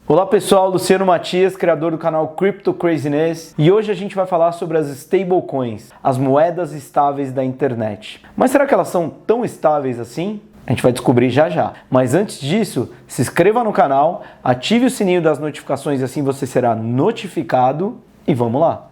Olá pessoal, Luciano Matias, criador do canal Crypto Craziness, e hoje a gente vai falar sobre as stablecoins, as moedas estáveis da internet. Mas será que elas são tão estáveis assim? A gente vai descobrir já já. Mas antes disso, se inscreva no canal, ative o sininho das notificações, assim você será notificado e vamos lá!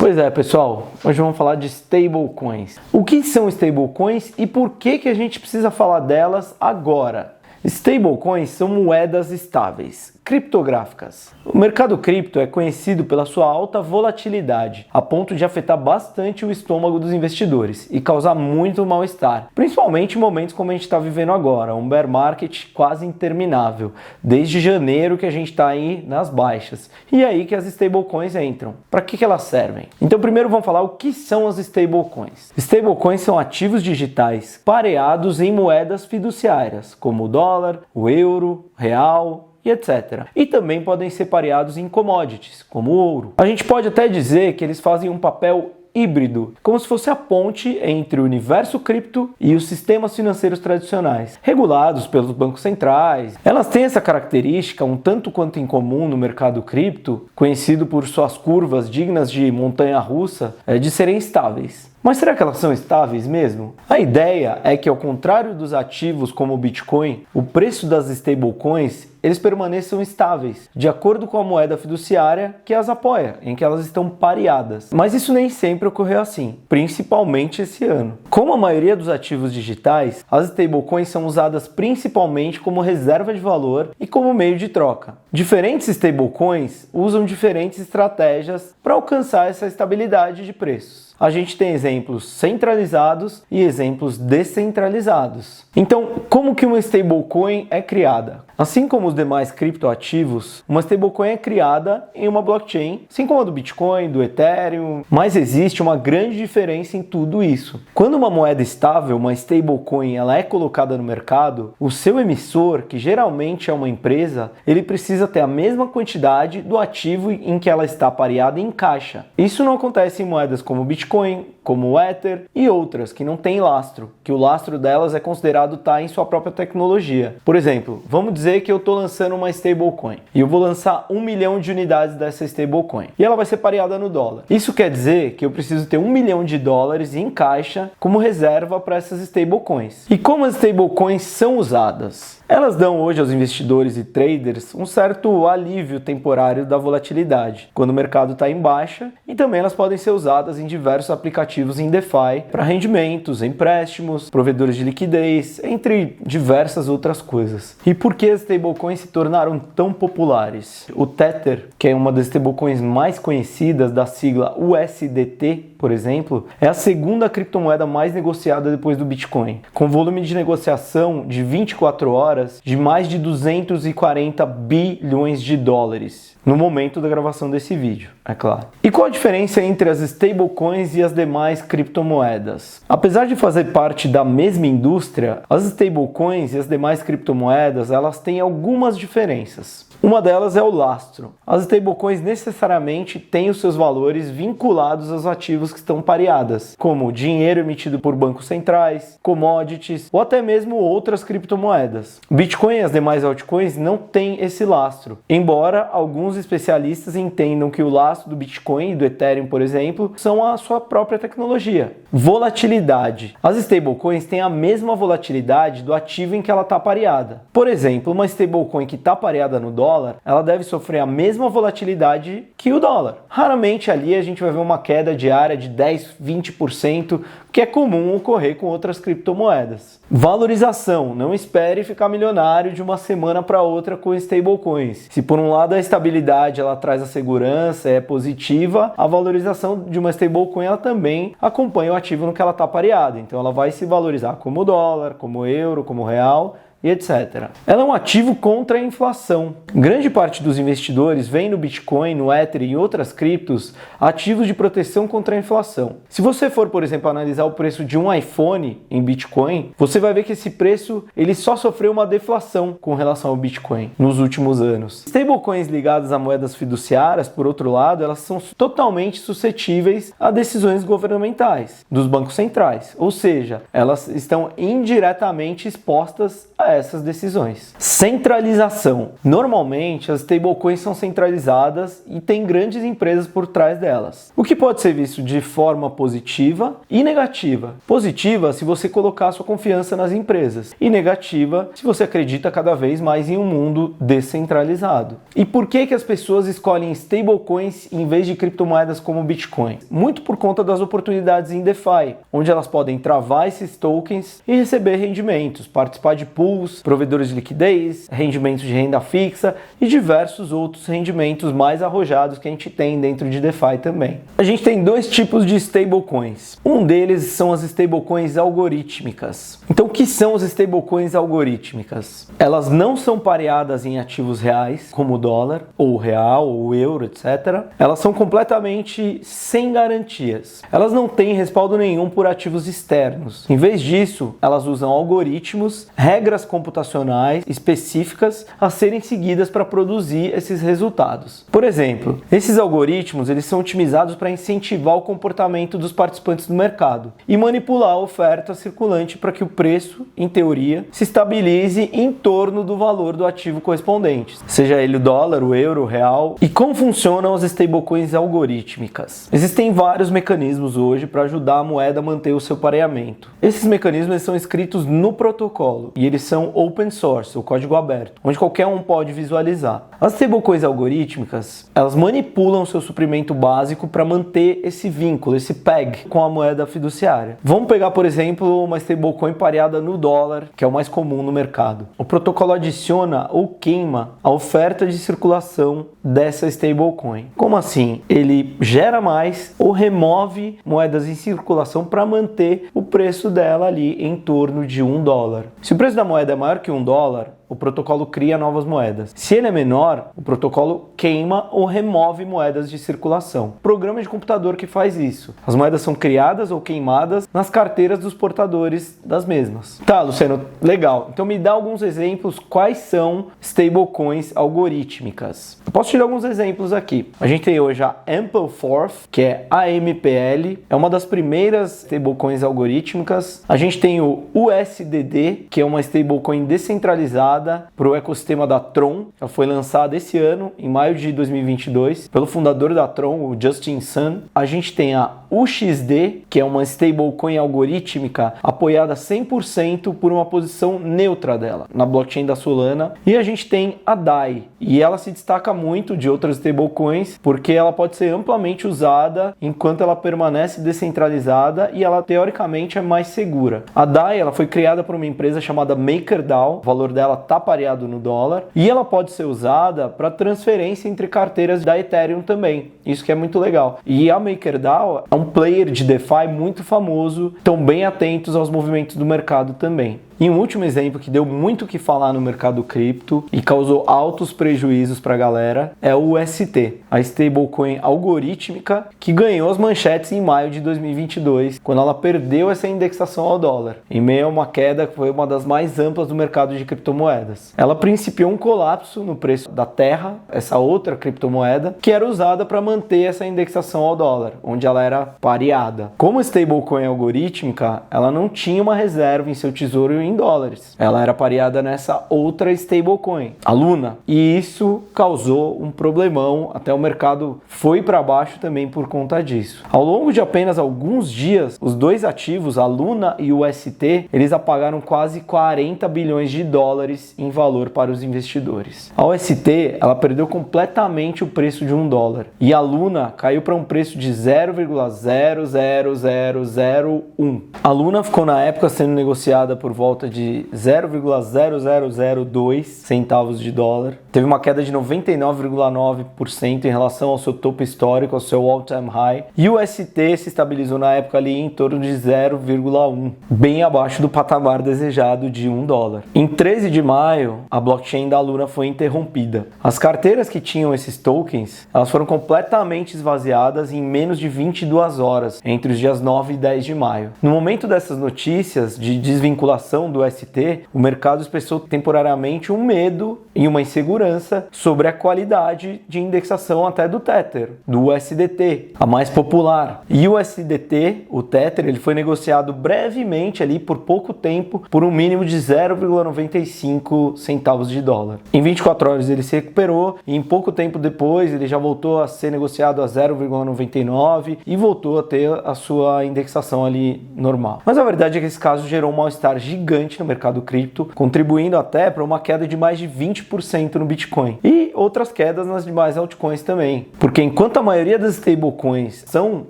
Pois é, pessoal, hoje vamos falar de stablecoins. O que são stablecoins e por que a gente precisa falar delas agora? Stablecoins são moedas estáveis, criptográficas. O mercado cripto é conhecido pela sua alta volatilidade, a ponto de afetar bastante o estômago dos investidores e causar muito mal-estar, principalmente em momentos como a gente está vivendo agora, um bear market quase interminável, desde janeiro que a gente está aí nas baixas. E é aí que as stablecoins entram. Para que elas servem? Então primeiro vamos falar o que são as stablecoins. Stablecoins são ativos digitais pareados em moedas fiduciárias, como o dólar, o euro, real, e etc. E também podem ser pareados em commodities, como o ouro. A gente pode até dizer que eles fazem um papel híbrido, como se fosse a ponte entre o universo cripto e os sistemas financeiros tradicionais, regulados pelos bancos centrais. Elas têm essa característica um tanto quanto em comum no mercado cripto, conhecido por suas curvas dignas de montanha-russa, de serem estáveis. Mas será que elas são estáveis mesmo? A ideia é que, ao contrário dos ativos como o Bitcoin, o preço das stablecoins eles permaneçam estáveis, de acordo com a moeda fiduciária que as apoia, em que elas estão pareadas. Mas isso nem sempre ocorreu assim, principalmente esse ano. Como a maioria dos ativos digitais, as stablecoins são usadas principalmente como reserva de valor e como meio de troca. Diferentes stablecoins usam diferentes estratégias para alcançar essa estabilidade de preços. A gente tem exemplos centralizados e exemplos descentralizados. Então, como que uma stablecoin é criada? Assim como os demais criptoativos, uma stablecoin é criada em uma blockchain, assim como a do Bitcoin, do Ethereum, mas existe uma grande diferença em tudo isso. Quando uma moeda estável, uma stablecoin, ela é colocada no mercado, o seu emissor, que geralmente é uma empresa, ele precisa ter a mesma quantidade do ativo em que ela está pareada em caixa. Isso não acontece em moedas como o Bitcoin, como o Ether e outras que não têm lastro, que o lastro delas é considerado estar em sua própria tecnologia. Por exemplo, vamos dizer que eu estou lançando uma stablecoin e eu vou lançar 1 milhão de unidades dessa stablecoin e ela vai ser pareada no dólar. Isso quer dizer que eu preciso ter 1 milhão de dólares em caixa como reserva para essas stablecoins. E como as stablecoins são usadas? Elas dão hoje aos investidores e traders um certo alívio temporário da volatilidade, quando o mercado está em baixa, e também elas podem ser usadas em diversos aplicativos em DeFi para rendimentos, empréstimos, provedores de liquidez, entre diversas outras coisas. E por que as stablecoins se tornaram tão populares? O Tether, que é uma das stablecoins mais conhecidas, da sigla USDT, por exemplo, é a segunda criptomoeda mais negociada depois do Bitcoin, com volume de negociação de 24 horas de mais de 240 bilhões de dólares no momento da gravação desse vídeo, é claro. E qual a diferença entre as stablecoins e as demais criptomoedas? Apesar de fazer parte da mesma indústria, as stablecoins e as demais criptomoedas, elas têm algumas diferenças. Uma delas é o lastro. As stablecoins necessariamente têm os seus valores vinculados aos ativos que estão pareadas, como dinheiro emitido por bancos centrais, commodities ou até mesmo outras criptomoedas. Bitcoin e as demais altcoins não têm esse lastro, embora alguns especialistas entendam que o lastro do Bitcoin e do Ethereum, por exemplo, são a sua própria tecnologia. Volatilidade. As stablecoins têm a mesma volatilidade do ativo em que ela está pareada. Por exemplo, uma stablecoin que está pareada no dólar, ela deve sofrer a mesma volatilidade que o dólar. Raramente ali a gente vai ver uma queda diária de 10, 20%, que é comum ocorrer com outras criptomoedas. Valorização. Não espere ficar milionário de uma semana para outra com stablecoins. Se por um lado a estabilidade ela traz a segurança, é positiva, a valorização de uma stablecoin ela também acompanha o ativo no que ela está pareada. Então ela vai se valorizar como o dólar, como o euro, como o real, e etc. Ela é um ativo contra a inflação. Grande parte dos investidores vê no Bitcoin, no Ether e outras criptos ativos de proteção contra a inflação. Se você for, por exemplo, analisar o preço de um iPhone em Bitcoin, você vai ver que esse preço ele só sofreu uma deflação com relação ao Bitcoin nos últimos anos. Stablecoins ligadas a moedas fiduciárias, por outro lado, elas são totalmente suscetíveis a decisões governamentais dos bancos centrais, ou seja, elas estão indiretamente expostas a essas decisões. Centralização. Normalmente, as stablecoins são centralizadas e tem grandes empresas por trás delas, o que pode ser visto de forma positiva e negativa. Positiva se você colocar sua confiança nas empresas e negativa se você acredita cada vez mais em um mundo descentralizado. E por que as pessoas escolhem stablecoins em vez de criptomoedas como Bitcoin? Muito por conta das oportunidades em DeFi, onde elas podem travar esses tokens e receber rendimentos, participar de pools, provedores de liquidez, rendimentos de renda fixa e diversos outros rendimentos mais arrojados que a gente tem dentro de DeFi também. A gente tem dois tipos de stablecoins. Um deles são as stablecoins algorítmicas. Então, o que são as stablecoins algorítmicas? Elas não são pareadas em ativos reais, como o dólar, ou o real, ou o euro, etc. Elas são completamente sem garantias. Elas não têm respaldo nenhum por ativos externos. Em vez disso, elas usam algoritmos, regras computacionais específicas a serem seguidas para produzir esses resultados. Por exemplo, esses algoritmos eles são otimizados para incentivar o comportamento dos participantes do mercado e manipular a oferta circulante para que o preço, em teoria, se estabilize em torno do valor do ativo correspondente, seja ele o dólar, o euro, o real. E como funcionam as stablecoins algorítmicas? Existem vários mecanismos hoje para ajudar a moeda a manter o seu pareamento. Esses mecanismos são escritos no protocolo e eles são open source, o código aberto, onde qualquer um pode visualizar. As stablecoins algorítmicas, elas manipulam o seu suprimento básico para manter esse vínculo, esse peg com a moeda fiduciária. Vamos pegar, por exemplo, uma stablecoin pareada no dólar, que é o mais comum no mercado. O protocolo adiciona ou queima a oferta de circulação dessa stablecoin. Como assim? Ele gera mais ou remove moedas em circulação para manter o preço dela ali em torno de $1. Se o preço da moeda é maior que $1, o protocolo cria novas moedas. Se ele é menor, o protocolo queima ou remove moedas de circulação. Programa de computador que faz isso. As moedas são criadas ou queimadas nas carteiras dos portadores das mesmas. Tá, Luciano, legal. Então me dá alguns exemplos quais são stablecoins algorítmicas. Eu posso te dar alguns exemplos aqui. A gente tem hoje a Ampleforth, que é AMPL, é uma das primeiras stablecoins algorítmicas. A gente tem o USDD, que é uma stablecoin descentralizada para o ecossistema da Tron. Ela foi lançada esse ano, em maio de 2022, pelo fundador da Tron, o Justin Sun. A gente tem a UXD, que é uma stablecoin algorítmica apoiada 100% por uma posição neutra dela na blockchain da Solana. E a gente tem a DAI, e ela se destaca muito de outras stablecoins porque ela pode ser amplamente usada enquanto ela permanece descentralizada e ela teoricamente é mais segura. A DAI ela foi criada por uma empresa chamada MakerDAO, o valor dela está pareado no dólar, e ela pode ser usada para transferência entre carteiras da Ethereum também. Isso que é muito legal. E a MakerDAO é um player de DeFi muito famoso, estão bem atentos aos movimentos do mercado também. E um último exemplo que deu muito o que falar no mercado cripto e causou altos prejuízos para a galera é o UST, a stablecoin algorítmica que ganhou as manchetes em maio de 2022, quando ela perdeu essa indexação ao dólar, em meio a uma queda que foi uma das mais amplas do mercado de criptomoedas. Ela principiou um colapso no preço da Terra, essa outra criptomoeda, que era usada para manter essa indexação ao dólar, onde ela era pareada. Como stablecoin algorítmica, ela não tinha uma reserva em seu tesouro em dólares. Ela era pareada nessa outra stablecoin, a Luna. E isso causou um problemão, até o mercado foi para baixo também por conta disso. Ao longo de apenas alguns dias, os dois ativos, a Luna e o UST, eles apagaram quase 40 bilhões de dólares em valor para os investidores. A UST, ela perdeu completamente o preço de $1. E a a Luna caiu para um preço de 0,00001. A Luna ficou na época sendo negociada por volta de 0,0002 centavos de dólar. Teve uma queda de 99,9% em relação ao seu topo histórico, ao seu all-time high. E o UST se estabilizou na época ali em torno de 0,1, bem abaixo do patamar desejado de $1. Em 13 de maio, a blockchain da Luna foi interrompida. As carteiras que tinham esses tokens, elas foram completamente esvaziadas em menos de 22 horas, entre os dias 9 e 10 de maio. No momento dessas notícias de desvinculação do UST, o mercado expressou temporariamente um medo e uma insegurança sobre a qualidade de indexação até do Tether, do USDT, a mais popular. E o USDT, o Tether, ele foi negociado brevemente ali por pouco tempo por um mínimo de 0,95 centavos de dólar. Em 24 horas ele se recuperou e em pouco tempo depois ele já voltou a ser negociado a 0,99 e voltou a ter a sua indexação ali normal. Mas a verdade é que esse caso gerou um mal-estar gigante no mercado cripto, contribuindo até para uma queda de mais de 20% no Bitcoin e outras quedas nas demais altcoins também. Porque enquanto a maioria das stablecoins são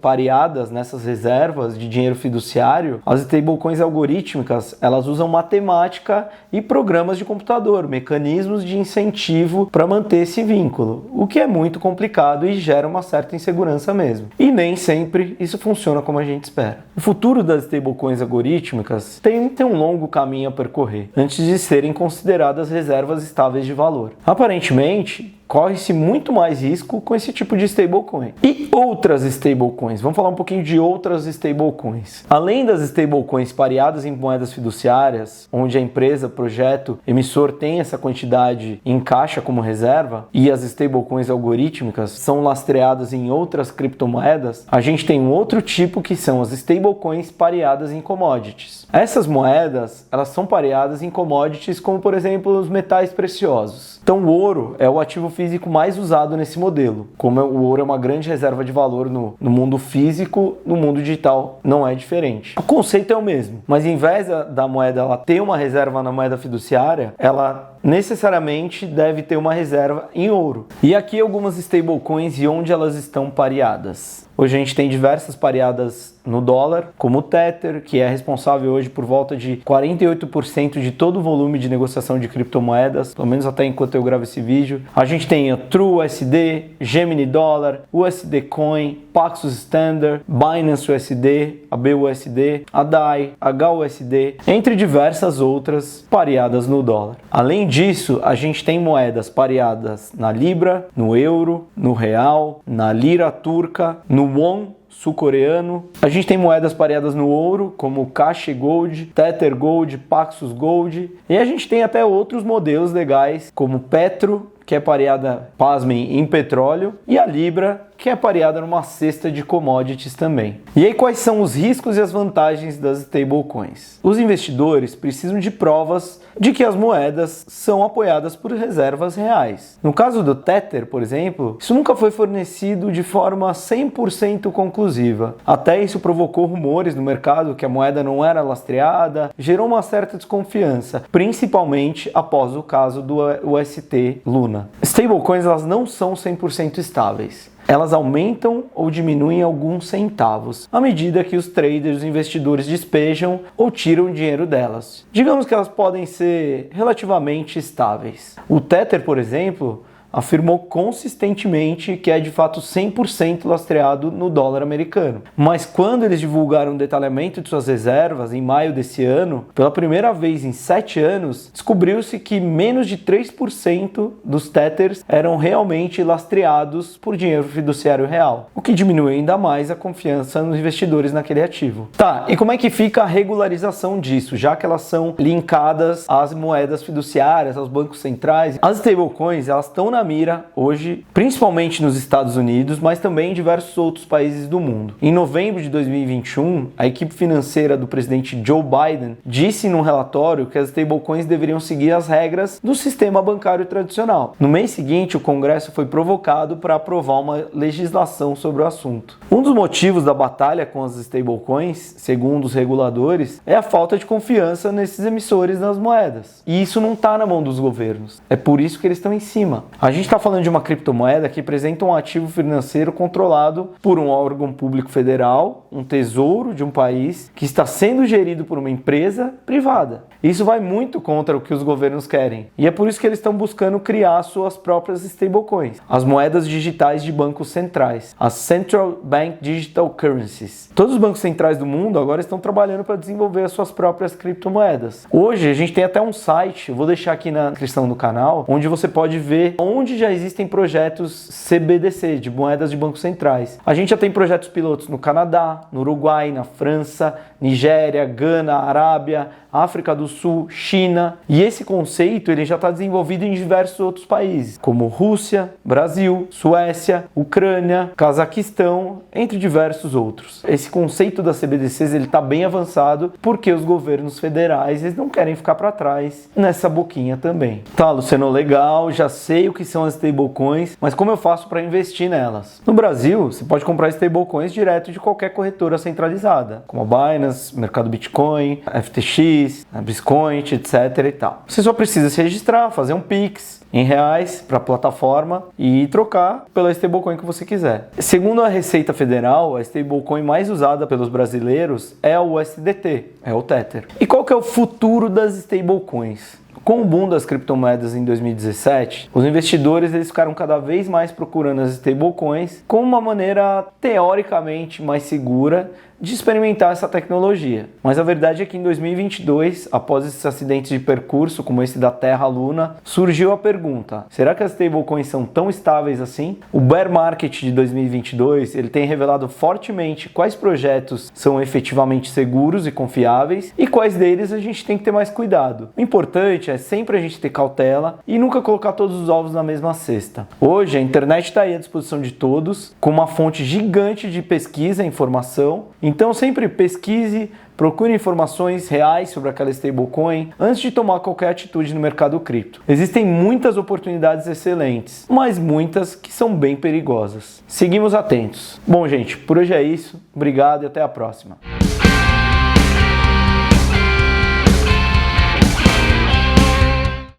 pareadas nessas reservas de dinheiro fiduciário, as stablecoins algorítmicas, elas usam matemática e programas de computador, mecanismos de incentivo para manter esse vínculo, o que é muito complicado e gera uma certa insegurança mesmo. E nem sempre isso funciona como a gente espera. O futuro das stablecoins algorítmicas tem um longo caminho a percorrer antes de serem consideradas reservas estáveis de valor. Aparentemente, corre-se muito mais risco com esse tipo de stablecoin. E outras stablecoins? Vamos falar um pouquinho de outras stablecoins. Além das stablecoins pareadas em moedas fiduciárias, onde a empresa, projeto, emissor tem essa quantidade em caixa como reserva, e as stablecoins algorítmicas são lastreadas em outras criptomoedas, a gente tem um outro tipo que são as stablecoins pareadas em commodities. Essas moedas, elas são pareadas em commodities como, por exemplo, os metais preciosos. Então, o ouro é o ativo físico mais usado nesse modelo. Como o ouro é uma grande reserva de valor no mundo físico, no mundo digital não é diferente. O conceito é o mesmo, mas em vez da moeda ela ter uma reserva na moeda fiduciária, ela necessariamente deve ter uma reserva em ouro. E aqui algumas stablecoins e onde elas estão pareadas. Hoje a gente tem diversas pareadas no dólar, como o Tether, que é responsável hoje por volta de 48% de todo o volume de negociação de criptomoedas, pelo menos até enquanto eu gravo esse vídeo. A gente tem a TrueUSD, Gemini Dollar, USD Coin, Paxos Standard, Binance USD, a BUSD, a DAI, HUSD, entre diversas outras pareadas no dólar. Além disso, a gente tem moedas pareadas na Libra, no Euro, no Real, na Lira Turca, no Won sul-coreano. A gente tem moedas pareadas no ouro, como Cash Gold, Tether Gold, Paxos Gold. E a gente tem até outros modelos legais, como Petro, que é pareada, pasmem, em petróleo, e a Libra, que é pareada numa cesta de commodities também. E aí, quais são os riscos e as vantagens das stablecoins? Os investidores precisam de provas de que as moedas são apoiadas por reservas reais. No caso do Tether, por exemplo, isso nunca foi fornecido de forma 100% conclusiva. Até isso provocou rumores no mercado que a moeda não era lastreada, gerou uma certa desconfiança, principalmente após o caso do UST Luna. Stablecoins, elas não são 100% estáveis. Elas aumentam ou diminuem alguns centavos à medida que os traders, os investidores despejam ou tiram dinheiro delas. Digamos que elas podem ser relativamente estáveis. O Tether, por exemplo, afirmou consistentemente que é de fato 100% lastreado no dólar americano. Mas quando eles divulgaram o detalhamento de suas reservas em maio desse ano, pela primeira vez em 7 anos, descobriu-se que menos de 3% dos Tethers eram realmente lastreados por dinheiro fiduciário real, o que diminui ainda mais a confiança nos investidores naquele ativo. Tá, e como é que fica a regularização disso, já que elas são linkadas às moedas fiduciárias, aos bancos centrais? As stablecoins, elas estão na mira hoje, principalmente nos Estados Unidos, mas também em diversos outros países do mundo. Em novembro de 2021, a equipe financeira do presidente Joe Biden disse num relatório que as stablecoins deveriam seguir as regras do sistema bancário tradicional. No mês seguinte, o Congresso foi provocado para aprovar uma legislação sobre o assunto. Um dos motivos da batalha com as stablecoins, segundo os reguladores, é a falta de confiança nesses emissores das moedas. E isso não está na mão dos governos. É por isso que eles estão em cima. A A gente está falando de uma criptomoeda que representa um ativo financeiro controlado por um órgão público federal, um tesouro de um país que está sendo gerido por uma empresa privada. Isso vai muito contra o que os governos querem. E é por isso que eles estão buscando criar suas próprias stablecoins, as moedas digitais de bancos centrais, as Central Bank Digital Currencies. Todos os bancos centrais do mundo agora estão trabalhando para desenvolver as suas próprias criptomoedas. Hoje a gente tem até um site, eu vou deixar aqui na descrição do canal, onde você pode ver onde já existem projetos CBDC, de moedas de bancos centrais. A gente já tem projetos pilotos no Canadá, no Uruguai, na França, Nigéria, Gana, Arábia, África do Sul, China. E esse conceito ele já está desenvolvido em diversos outros países, como Rússia, Brasil, Suécia, Ucrânia, Cazaquistão, entre diversos outros. Esse conceito das CBDCs ele está bem avançado porque os governos federais eles não querem ficar para trás nessa boquinha também. Tá, Luciano, legal, já sei o que são as stablecoins, mas como eu faço para investir nelas? No Brasil, você pode comprar stablecoins direto de qualquer corretora centralizada, como a Binance, Mercado Bitcoin, FTX, Bitcoin, etc. e tal. Você só precisa se registrar, fazer um Pix em reais para a plataforma e trocar pela stablecoin que você quiser. Segundo a Receita Federal, a stablecoin mais usada pelos brasileiros é o USDT, é o Tether. E qual que é o futuro das stablecoins? Com o boom das criptomoedas em 2017, os investidores eles ficaram cada vez mais procurando as stablecoins como uma maneira teoricamente mais segura de experimentar essa tecnologia. Mas a verdade é que em 2022, após esses acidentes de percurso, como esse da Terra à Luna, surgiu a pergunta: será que as stablecoins são tão estáveis assim? O bear market de 2022 ele tem revelado fortemente quais projetos são efetivamente seguros e confiáveis e quais deles a gente tem que ter mais cuidado. O importante é sempre a gente ter cautela e nunca colocar todos os ovos na mesma cesta. Hoje a internet está aí à disposição de todos, com uma fonte gigante de pesquisa e informação. Então sempre pesquise, procure informações reais sobre aquela stablecoin antes de tomar qualquer atitude no mercado cripto. Existem muitas oportunidades excelentes, mas muitas que são bem perigosas. Seguimos atentos. Bom, gente, por hoje é isso. Obrigado e até a próxima.